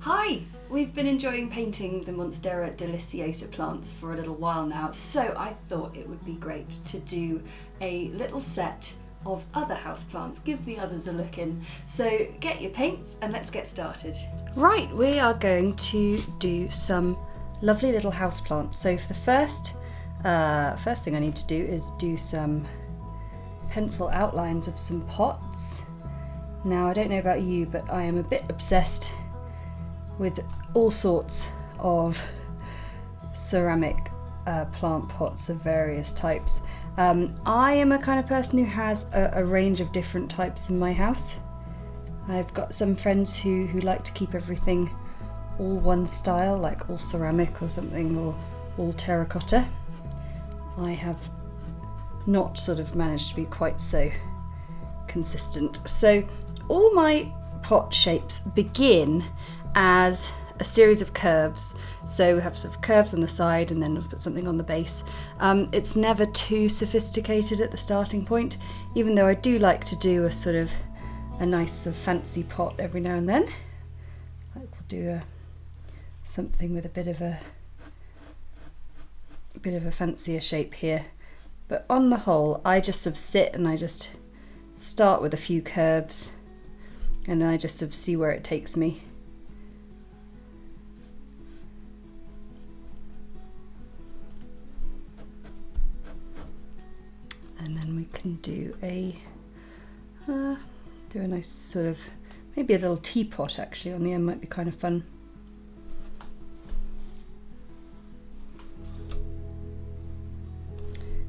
Hi! We've been enjoying painting the Monstera Deliciosa plants for a little while now, so I thought it would be great to do a little set of other houseplants, give the others a look in. So get your paints and let's get started. Right, we are going to do some lovely little houseplants. So for the first thing I need to do is do some pencil outlines of some pots. Now I don't know about you, but I am a bit obsessed with all sorts of ceramic plant pots of various types. I am a kind of person who has a range of different types in my house. I've got some friends who like to keep everything all one style, like all ceramic or something, or all terracotta. I have not sort of managed to be quite so consistent. So all my pot shapes begin as a series of curves. So we have sort of curves on the side and then we'll put something on the base. It's never too sophisticated at the starting point, even though I do like to do a sort of a nice sort of fancy pot every now and then. Like we'll do something with a bit of a fancier shape here. But on the whole, I just sort of sit and I just start with a few curves and then I just sort of see where it takes me. And then we can do a nice sort of, maybe a little teapot actually on the end might be kind of fun.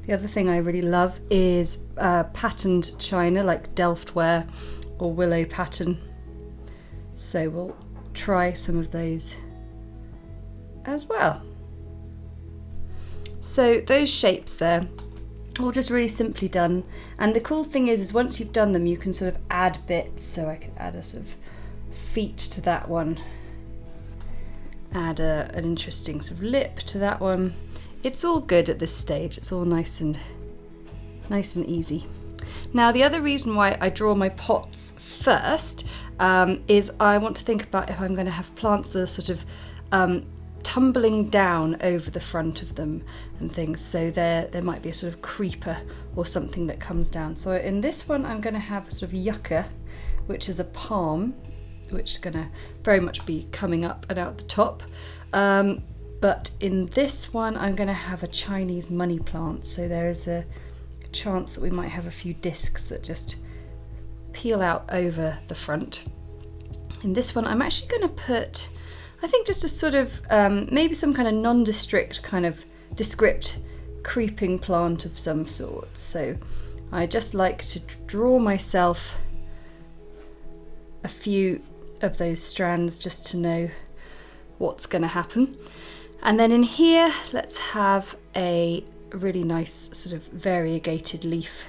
The other thing I really love is patterned china, like Delft ware or Willow pattern. So we'll try some of those as well. So those shapes there, all just really simply done. And the cool thing is once you've done them, you can sort of add bits. So I can add a sort of feet to that one, add an interesting sort of lip to that one. It's all good at this stage. It's all nice and easy. Now the other reason why I draw my pots first is I want to think about if I'm going to have plants that are sort of tumbling down over the front of them and things, so there might be a sort of creeper or something that comes down. So in this one I'm going to have a sort of yucca, which is a palm, which is going to very much be coming up and out the top. But in this one I'm going to have a Chinese money plant, so there is a chance that we might have a few discs that just peel out over the front. In this one I'm actually going to put, I think, just a sort of maybe some kind of nondescript kind of descript creeping plant of some sort. So I just like to draw myself a few of those strands just to know what's going to happen. And then in here let's have a really nice sort of variegated leaf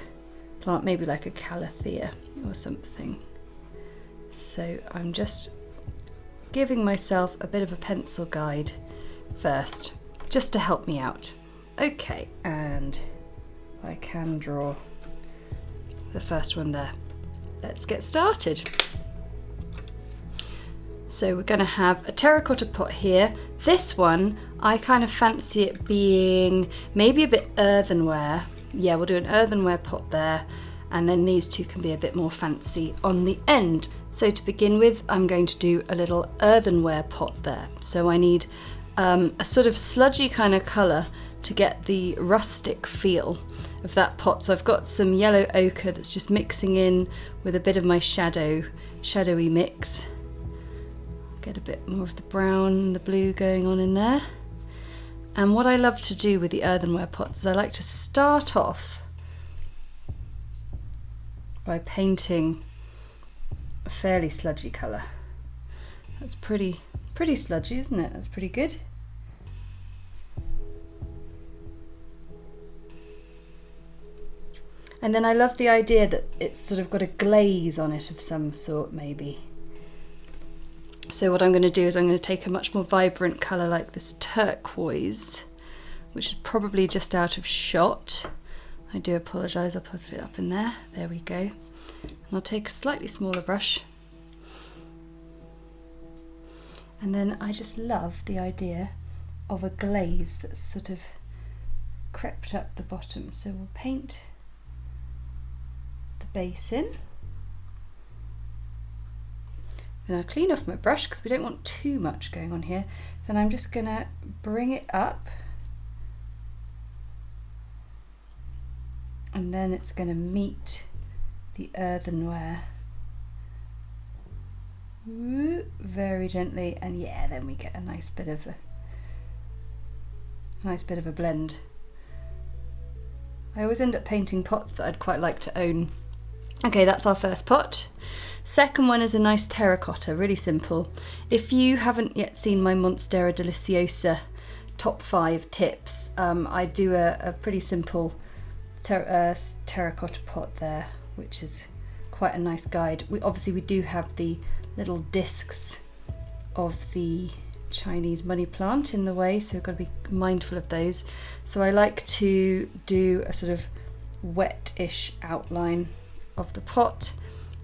plant, maybe like a Calathea or something. So I'm just giving myself a bit of a pencil guide first, just to help me out. Okay, and I can draw the first one there. Let's get started. So we're going to have a terracotta pot here. This one, I kind of fancy it being maybe a bit earthenware. Yeah, we'll do an earthenware pot there, and then these two can be a bit more fancy on the end. So to begin with, I'm going to do a little earthenware pot there. So I need a sort of sludgy kind of colour to get the rustic feel of that pot. So I've got some yellow ochre that's just mixing in with a bit of my shadowy mix. Get a bit more of the brown and the blue going on in there. And what I love to do with the earthenware pots is I like to start off by painting a fairly sludgy colour. That's pretty sludgy, isn't it? That's pretty good. And then I love the idea that it's sort of got a glaze on it of some sort, maybe. So what I'm going to do is I'm going to take a much more vibrant colour like this turquoise, which is probably just out of shot. I do apologise, I'll put it up in there. There we go. And I'll take a slightly smaller brush And then I just love the idea of a glaze that's sort of crept up the bottom. So we'll paint the base in. And I'll clean off my brush because we don't want too much going on here. Then I'm just gonna bring it up, and then it's gonna meet the earthenware. Very gently, and yeah, then we get a nice bit of a blend. I always end up painting pots that I'd quite like to own. Okay, that's our first pot. Second one is a nice terracotta, really simple. If you haven't yet seen my Monstera Deliciosa top 5 tips, I do a pretty simple terracotta pot there, which is quite a nice guide. We do have the little discs of the Chinese money plant in the way, so we've got to be mindful of those. So I like to do a sort of wet-ish outline of the pot,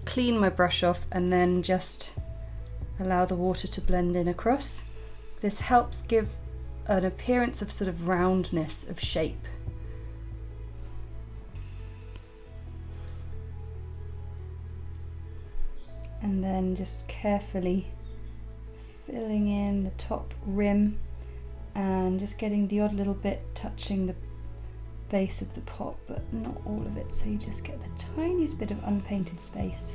clean my brush off, and then just allow the water to blend in across. This helps give an appearance of sort of roundness of shape. And then just carefully filling in the top rim and just getting the odd little bit touching the base of the pot, but not all of it, so you just get the tiniest bit of unpainted space.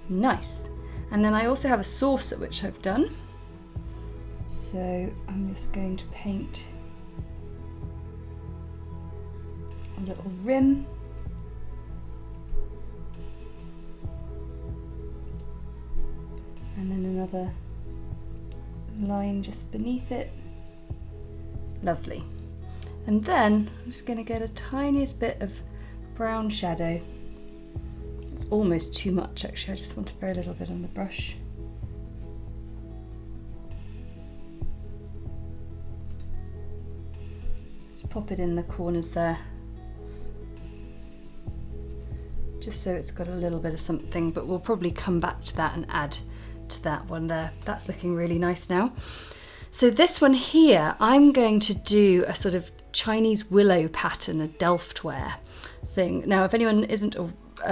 Nice. And then I also have a saucer which I've done, so I'm just going to paint a little rim, and then another line just beneath it. Lovely. And then I'm just going to get a tiniest bit of brown shadow. It's almost too much actually, I just want a very little bit on the brush. Just pop it in the corners there, just so it's got a little bit of something, but we'll probably come back to that and add to that one there. That's looking really nice now. So this one here, I'm going to do a sort of Chinese willow pattern, a Delftware thing. Now, if anyone isn't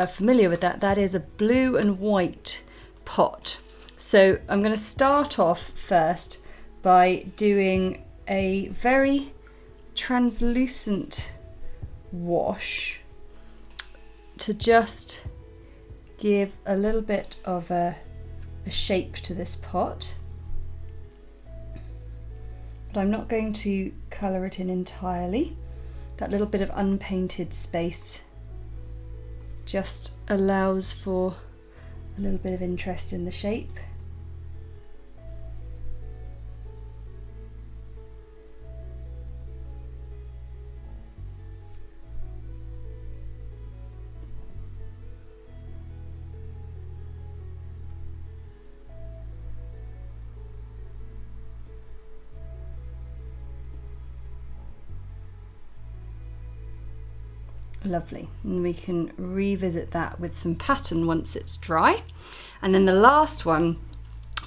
familiar with that, that is a blue and white pot. So I'm going to start off first by doing a very translucent wash to just give a little bit of a shape to this pot. But I'm not going to colour it in entirely. That little bit of unpainted space just allows for a little bit of interest in the shape. Lovely, and we can revisit that with some pattern once it's dry. And then the last one,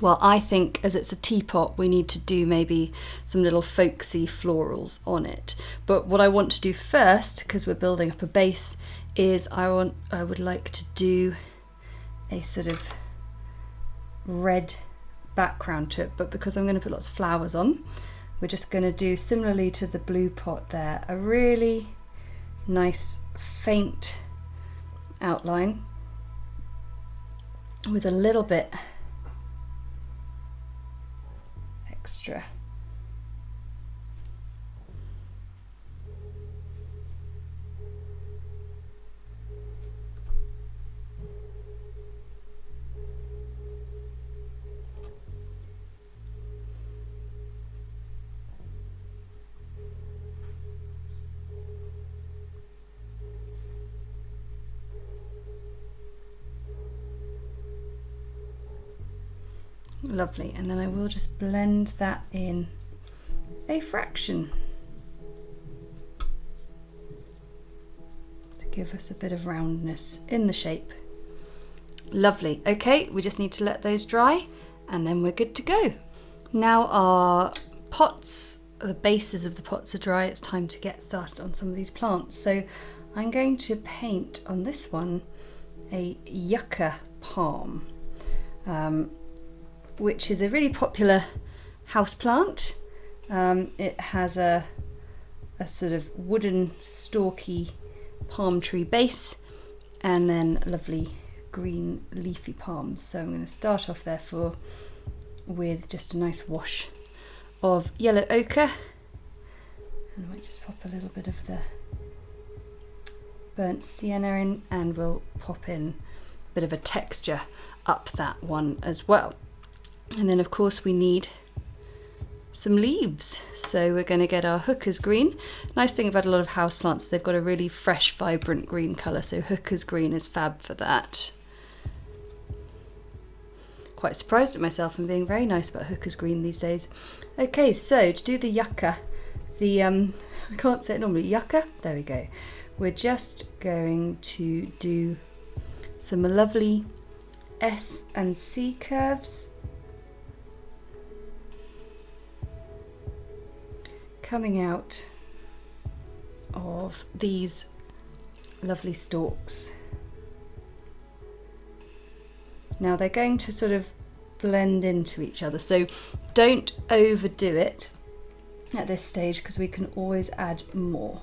well, I think as it's a teapot, we need to do maybe some little folksy florals on it. But what I want to do first, because we're building up a base, is I would like to do a sort of red background to it, but because I'm going to put lots of flowers on, we're just going to do, similarly to the blue pot there, a really nice faint outline with a little bit extra. Lovely, and then I will just blend that in a fraction to give us a bit of roundness in the shape. Lovely. Okay, we just need to let those dry and then we're good to go. Now our pots, the bases of the pots are dry, it's time to get started on some of these plants. So I'm going to paint on this one a Yucca Palm, which is a really popular house plant. It has a sort of wooden stalky palm tree base and then lovely green leafy palms. So I'm going to start off therefore with just a nice wash of yellow ochre, and I might just pop a little bit of the burnt sienna in, and we'll pop in a bit of a texture up that one as well. And then of course we need some leaves, so we're going to get our hooker's green. Nice thing about a lot of houseplants, they've got a really fresh vibrant green colour, so hooker's green is fab for that. Quite surprised at myself and being very nice about hooker's green these days. Okay, so to do the yucca, I can't say it normally, yucca, there we go. We're just going to do some lovely S and C curves coming out of these lovely stalks. Now they're going to sort of blend into each other, so don't overdo it at this stage because we can always add more.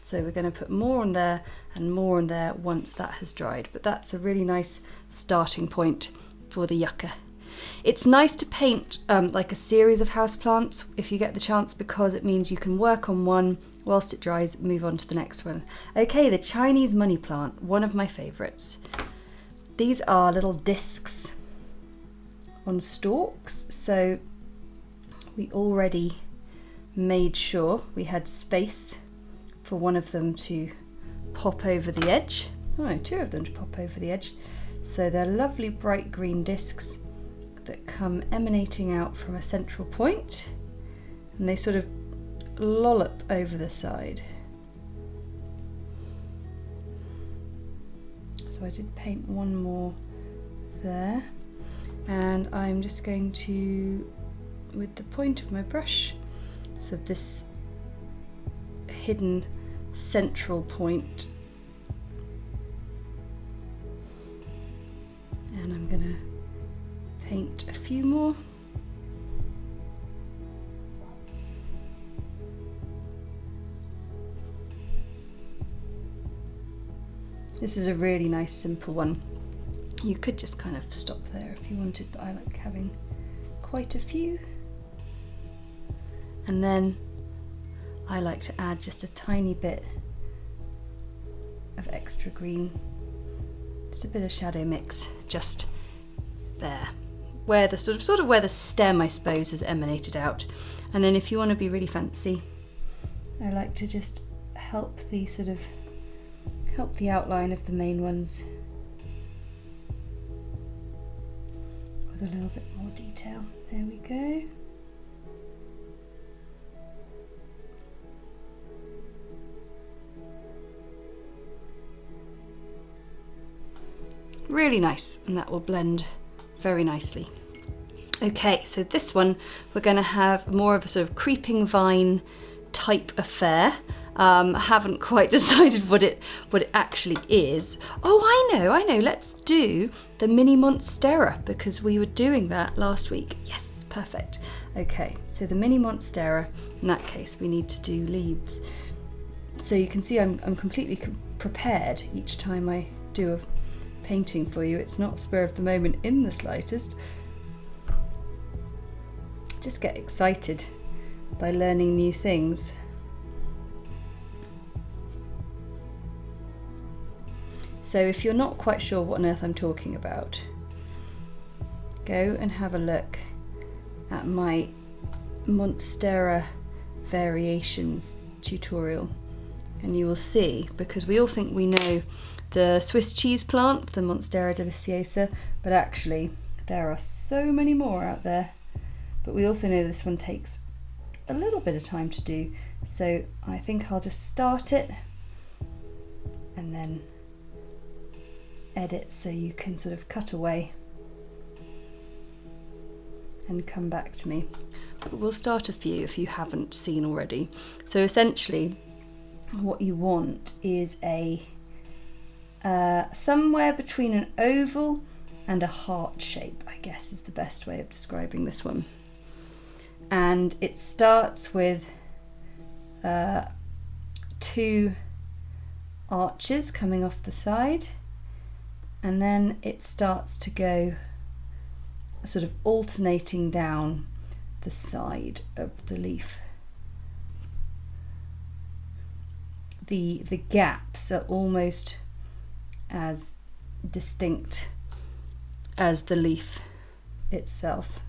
So we're going to put more on there and more on there once that has dried, but that's a really nice starting point for the yucca. It's nice to paint like a series of houseplants if you get the chance, because it means you can work on one whilst it dries, move on to the next one. Okay, the Chinese money plant, one of my favourites. These are little discs on stalks, so we already made sure we had space for one of them to pop over the edge. Oh no, two of them to pop over the edge. So they're lovely bright green discs that come emanating out from a central point, and they sort of lollop over the side. So I did paint one more there, and I'm just going to, with the point of my brush, so this hidden central point, and I'm gonna paint a few more. This is a really nice simple one. You could just kind of stop there if you wanted, but I like having quite a few. And then I like to add just a tiny bit of extra green, just a bit of shadow mix just there, where the sort of where the stem, I suppose, has emanated out. And then if you want to be really fancy, I like to just help the outline of the main ones with a little bit more detail. There we go. Really nice, and that will blend very nicely. Okay, so this one we're going to have more of a sort of creeping vine type affair. Haven't quite decided what it actually is. Oh, I know, let's do the mini Monstera, because we were doing that last week. Yes, perfect. Okay, so the mini Monstera, in that case we need to do leaves. So you can see I'm completely prepared each time I do a painting for you. It's not spur of the moment in the slightest. Just get excited by learning new things. So if you're not quite sure what on earth I'm talking about, go and have a look at my Monstera Variations tutorial, and you will see, because we all think we know the Swiss cheese plant, the Monstera deliciosa, but actually there are so many more out there. but we also know this one takes a little bit of time to do, so I think I'll just start it and then edit so you can sort of cut away and come back to me. But we'll start a few if you haven't seen already. So essentially what you want is a somewhere between an oval and a heart shape, I guess is the best way of describing this one. And it starts with 2 arches coming off the side, and then it starts to go sort of alternating down the side of the leaf. The gaps are almost as distinct as the leaf itself.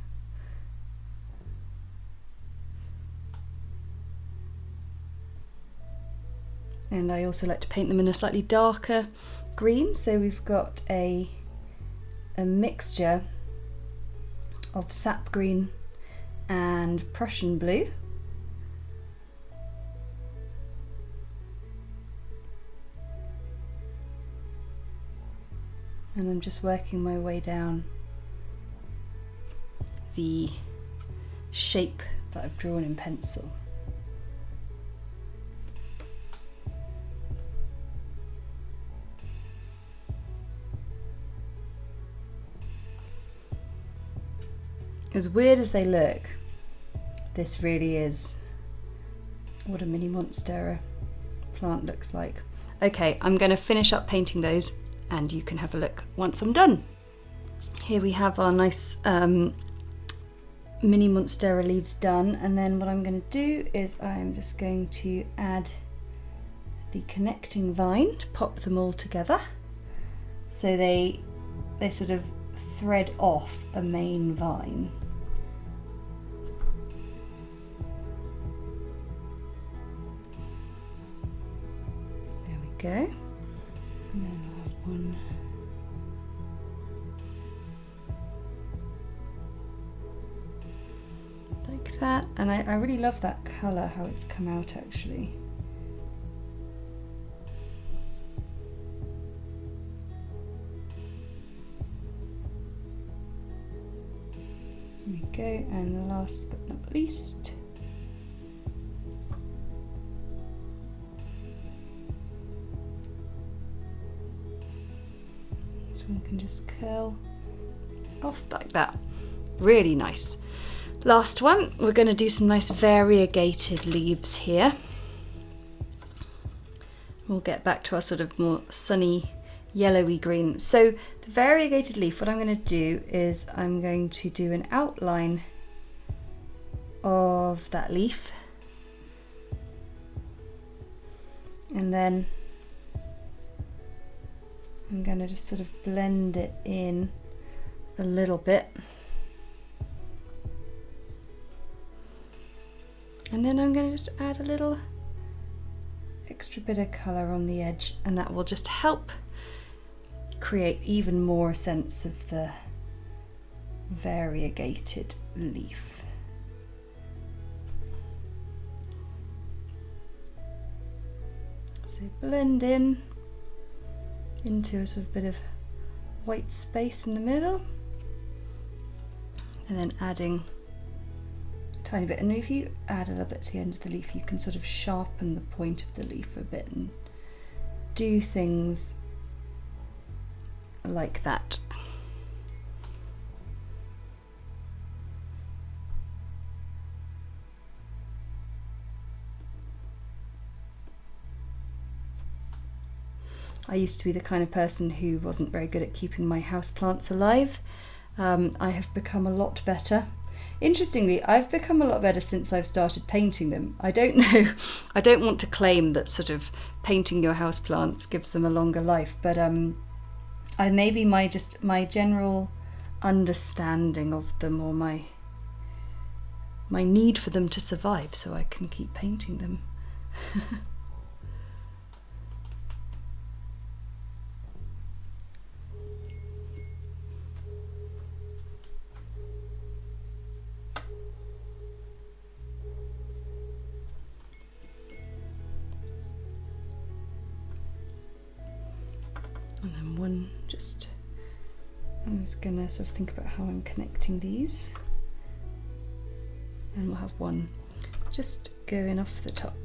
And I also like to paint them in a slightly darker green, so we've got a mixture of Sap Green and Prussian Blue. And I'm just working my way down the shape that I've drawn in pencil. As weird as they look, this really is what a mini Monstera plant looks like. Okay, I'm going to finish up painting those and you can have a look once I'm done. Here we have our nice mini Monstera leaves done, and then what I'm going to do is I'm just going to add the connecting vine to pop them all together so they sort of thread off a main vine. There we go. And then the last one. Like that. And I really love that colour, how it's come out actually. There we go, and last but not least, this one can just curl off like that. Really nice. Last one, we're going to do some nice variegated leaves here. We'll get back to our sort of more sunny yellowy green. So the variegated leaf, what I'm going to do is I'm going to do an outline of that leaf, and then I'm going to just sort of blend it in a little bit, and then I'm going to just add a little extra bit of colour on the edge, and that will just help create even more sense of the variegated leaf. So blend in into a sort of bit of white space in the middle, and then adding a tiny bit. And if you add a little bit to the end of the leaf, you can sort of sharpen the point of the leaf a bit and do things like that. I used to be the kind of person who wasn't very good at keeping my houseplants alive. I have become a lot better. Interestingly, I've become a lot better since I've started painting them. I don't know, I don't want to claim that sort of painting your houseplants gives them a longer life, but maybe my general understanding of them, or my need for them to survive so I can keep painting them. one, I'm just gonna sort of think about how I'm connecting these, and we'll have one just going off the top.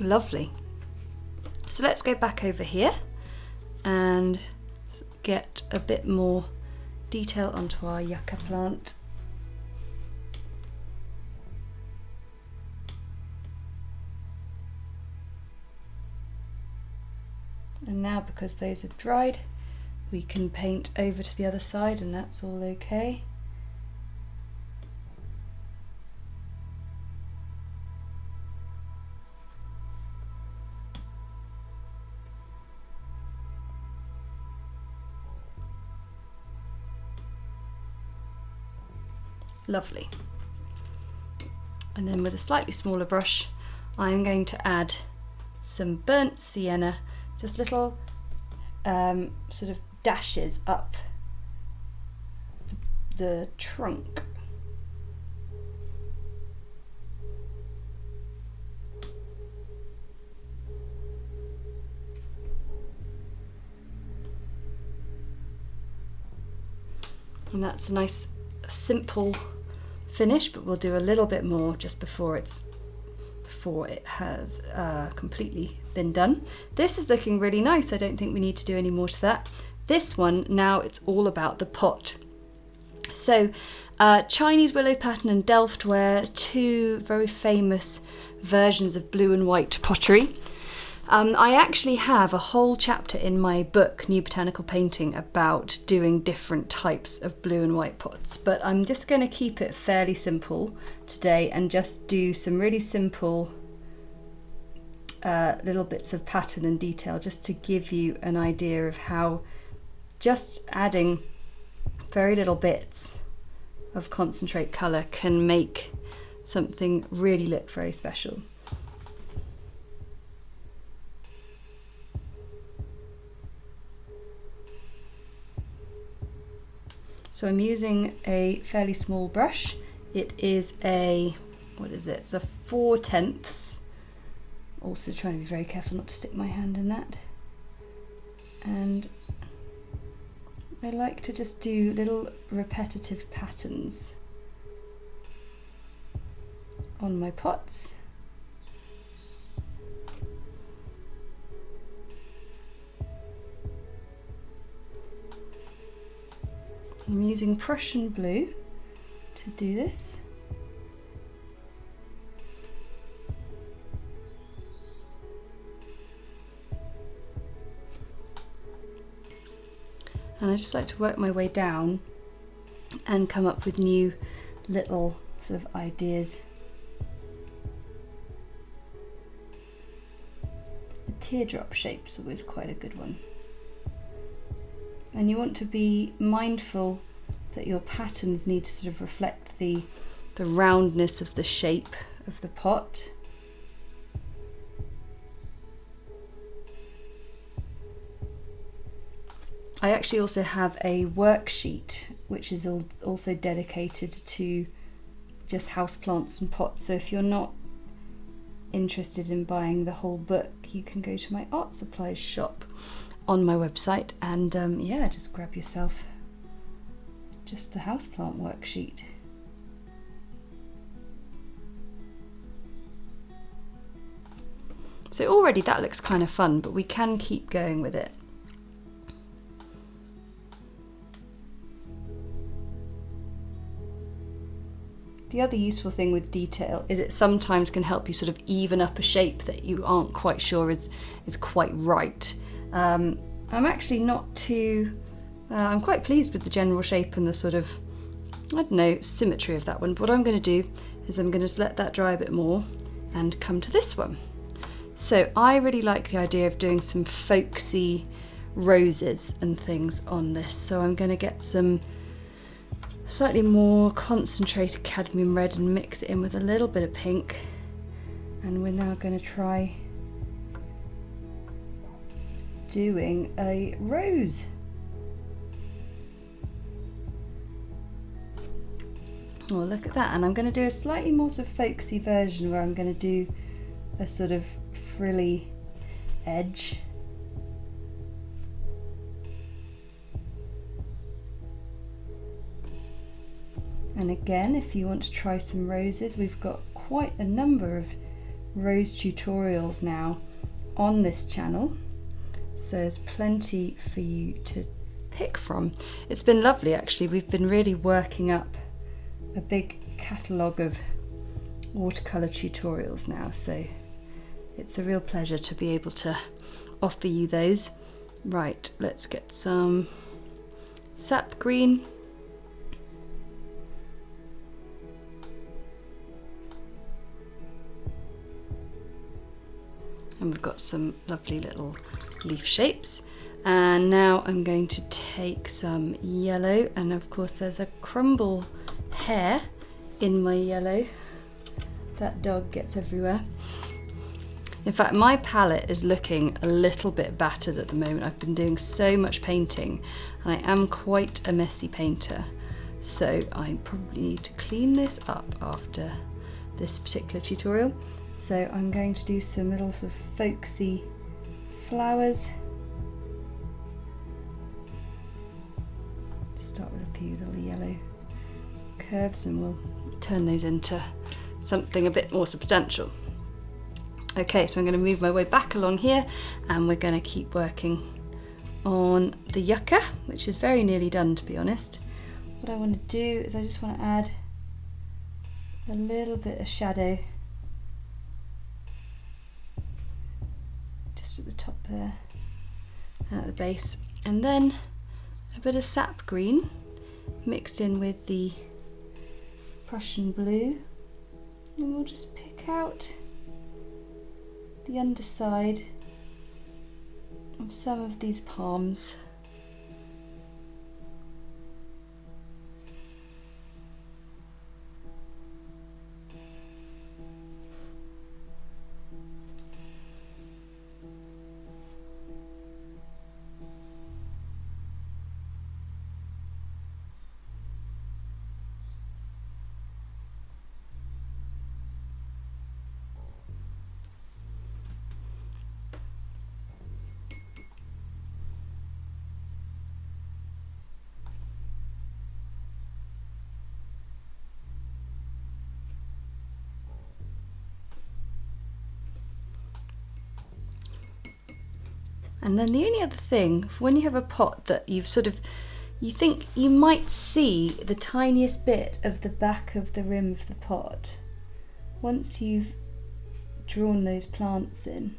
Lovely. So let's go back over here and get a bit more detail onto our yucca plant. And now, because those have dried, we can paint over to the other side, and that's all okay. Lovely. And then with a slightly smaller brush, I'm going to add some burnt sienna, just little sort of dashes up the trunk. And that's a nice simple finish, but we'll do a little bit more just before it has completely been done. This is looking really nice. I don't think we need to do any more to that. This one, now it's all about the pot. So Chinese willow pattern and Delft ware, two very famous versions of blue and white pottery. I actually have a whole chapter in my book, New Botanical Painting, about doing different types of blue and white pots, but I'm just going to keep it fairly simple today and just do some really simple little bits of pattern and detail, just to give you an idea of how just adding very little bits of concentrate colour can make something really look very special. So I'm using a fairly small brush. It is a, what is it? It's a 4/10. Also trying to be very careful not to stick my hand in that. And I like to just do little repetitive patterns on my pots. I'm using Prussian Blue to do this. And I just like to work my way down and come up with new little sort of ideas. The teardrop shape's always quite a good one. And you want to be mindful that your patterns need to sort of reflect the roundness of the shape of the pot. I actually also have a worksheet which is also dedicated to just houseplants and pots, so if you're not interested in buying the whole book, you can go to my art supplies shop on my website and yeah, just grab yourself just the houseplant worksheet. So already that looks kind of fun, but we can keep going with it. The other useful thing with detail is it sometimes can help you sort of even up a shape that you aren't quite sure is quite right. I'm actually not too, I'm quite pleased with the general shape and the sort of, I don't know, symmetry of that one. But what I'm going to do is I'm going to just let that dry a bit more and come to this one. So I really like the idea of doing some folksy roses and things on this. So I'm going to get some slightly more concentrated cadmium red and mix it in with a little bit of pink. And we're now going to try doing a rose. Oh, look at that. And I'm going to do a slightly more sort of folksy version where I'm going to do a sort of frilly edge. And again, if you want to try some roses, we've got quite a number of rose tutorials now on this channel, so there's plenty for you to pick from. It's been lovely actually. We've been really working up a big catalogue of watercolour tutorials now, so it's a real pleasure to be able to offer you those. Right, let's get some Sap Green. And we've got some lovely little leaf shapes. And now I'm going to take some yellow, and of course there's a crumble hair in my yellow. That dog gets everywhere. In fact, my palette is looking a little bit battered at the moment. I've been doing so much painting and I am quite a messy painter. So I probably need to clean this up after this particular tutorial. So I'm going to do some little sort of folksy flowers. Start with a few little yellow curves and we'll turn those into something a bit more substantial. Okay, so I'm going to move my way back along here and we're going to keep working on the yucca, which is very nearly done, to be honest. What I want to do is I just want to add a little bit of shadow just at the top there and at the base, and then a bit of sap green mixed in with the Prussian blue, and we'll just pick out the underside of some of these palms. And then the only other thing, when you have a pot that you think you might see the tiniest bit of the back of the rim of the pot, once you've drawn those plants in,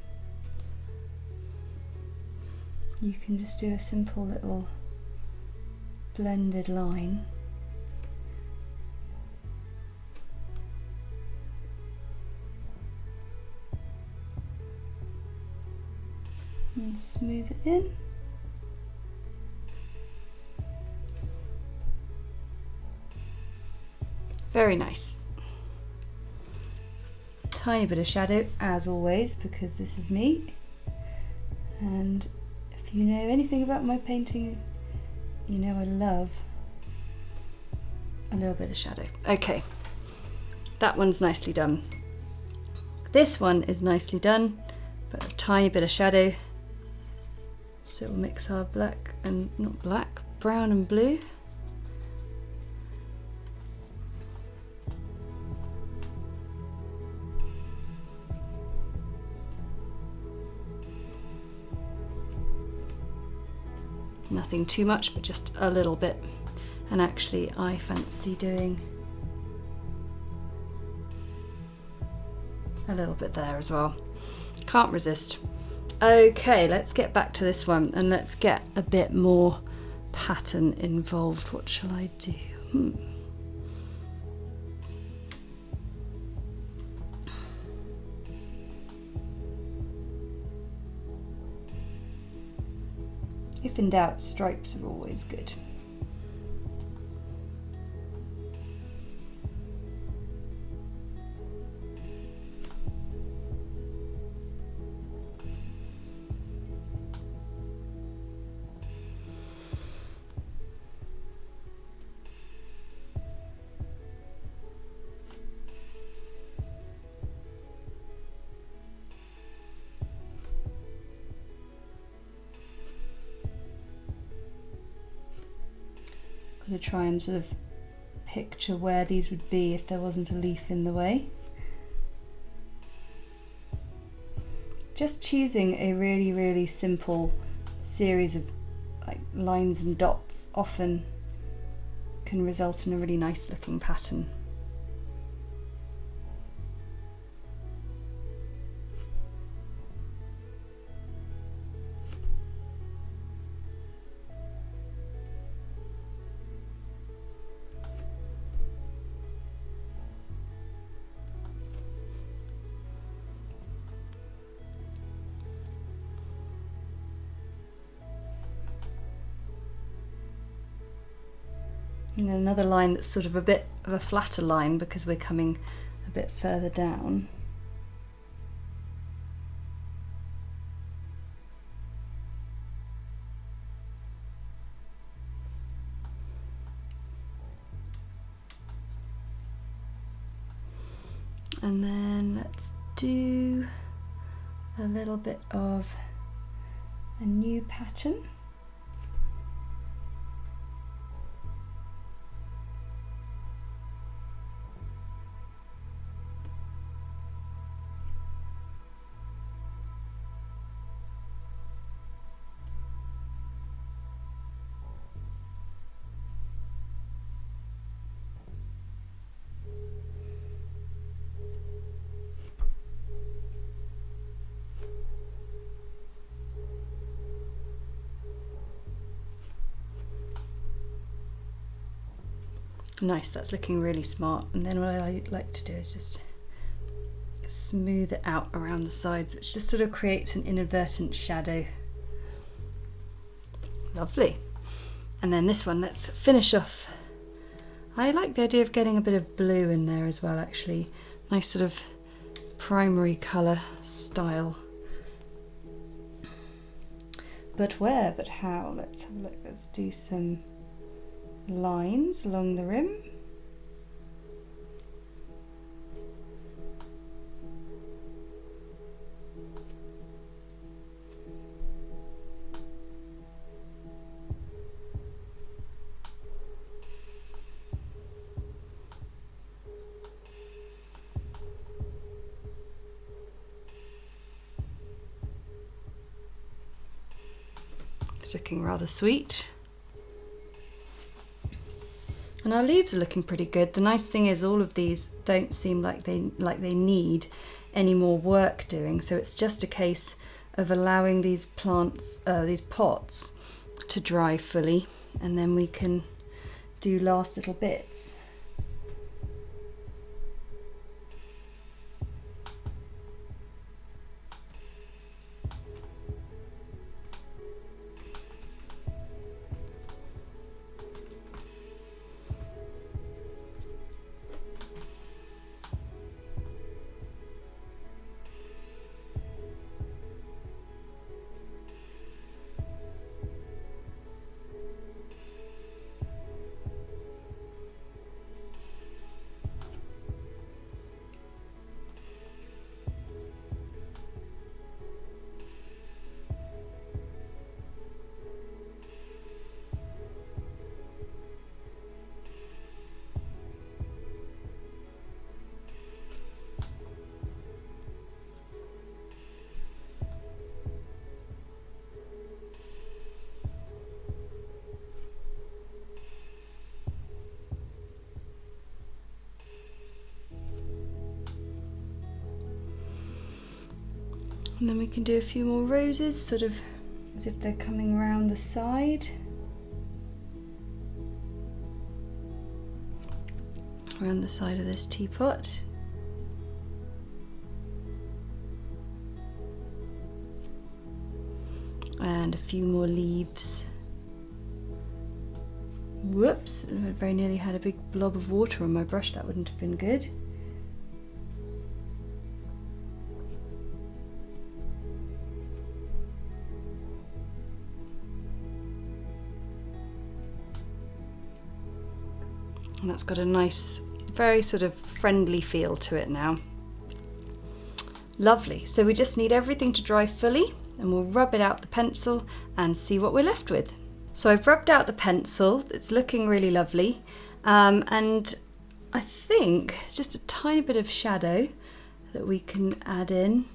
you can just do a simple little blended line. And smooth it in. Very nice. Tiny bit of shadow as always, because this is me, and if you know anything about my painting, you know I love a little bit of shadow. Okay, that one's nicely done. This one is nicely done, but a tiny bit of shadow. So we'll mix our black and brown and blue. Nothing too much, but just a little bit. And actually I fancy doing a little bit there as well. Can't resist. Okay, let's get back to this one and let's get a bit more pattern involved. What shall I do? If in doubt, stripes are always good. to try and sort of picture where these would be if there wasn't a leaf in the way. Just choosing a really simple series of like lines and dots often can result in a really nice looking pattern. And then another line that's sort of a bit of a flatter line because we're coming a bit further down. And then let's do a little bit of a new pattern. Nice, that's looking really smart. And then what I like to do is just smooth it out around the sides, which just sort of creates an inadvertent shadow. Lovely. And then this one, let's finish off. I like the idea of getting a bit of blue in there as well, actually. Nice sort of primary colour style. But where, but how? Let's have a look, let's do some lines along the rim. It's looking rather sweet. And our leaves are looking pretty good. The nice thing is all of these don't seem like they need any more work doing, so it's just a case of allowing these plants, these pots, to dry fully, and then we can do last little bits. And then we can do a few more roses, sort of as if they're coming around the side. Around the side of this teapot. And a few more leaves. Whoops, I very nearly had a big blob of water on my brush, that wouldn't have been good. And that's got a nice, very sort of friendly feel to it now. Lovely, so we just need everything to dry fully and we'll rub it out the pencil and see what we're left with. So I've rubbed out the pencil, it's looking really lovely, and I think it's just a tiny bit of shadow that we can add in,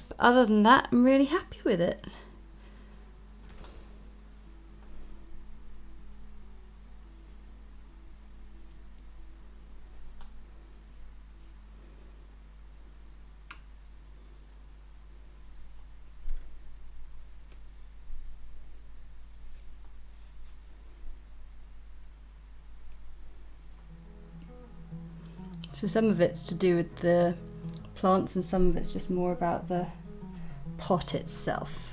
but other than that I'm really happy with it. So some of it's to do with the plants and some of it's just more about the pot itself.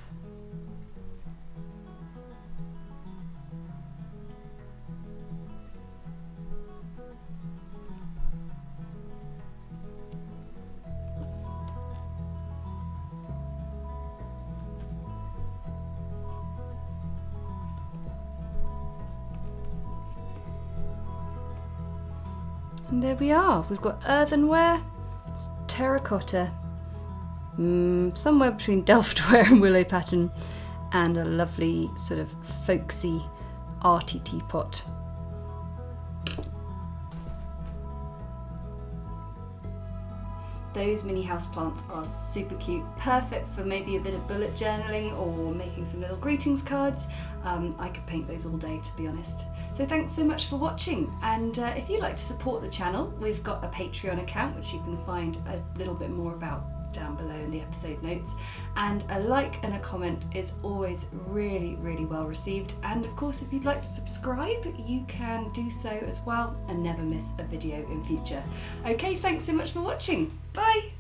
And there we are, we've got earthenware, terracotta, somewhere between Delftware and Willow pattern, and a lovely sort of folksy arty teapot. Those mini houseplants are super cute, perfect for maybe a bit of bullet journaling or making some little greetings cards. I could paint those all day, to be honest. So thanks so much for watching, and if you'd like to support the channel, we've got a Patreon account which you can find a little bit more about down below in the episode notes, and a like and a comment is always really well received, and of course if you'd like to subscribe you can do so as well and never miss a video in future. Okay, thanks so much for watching, bye!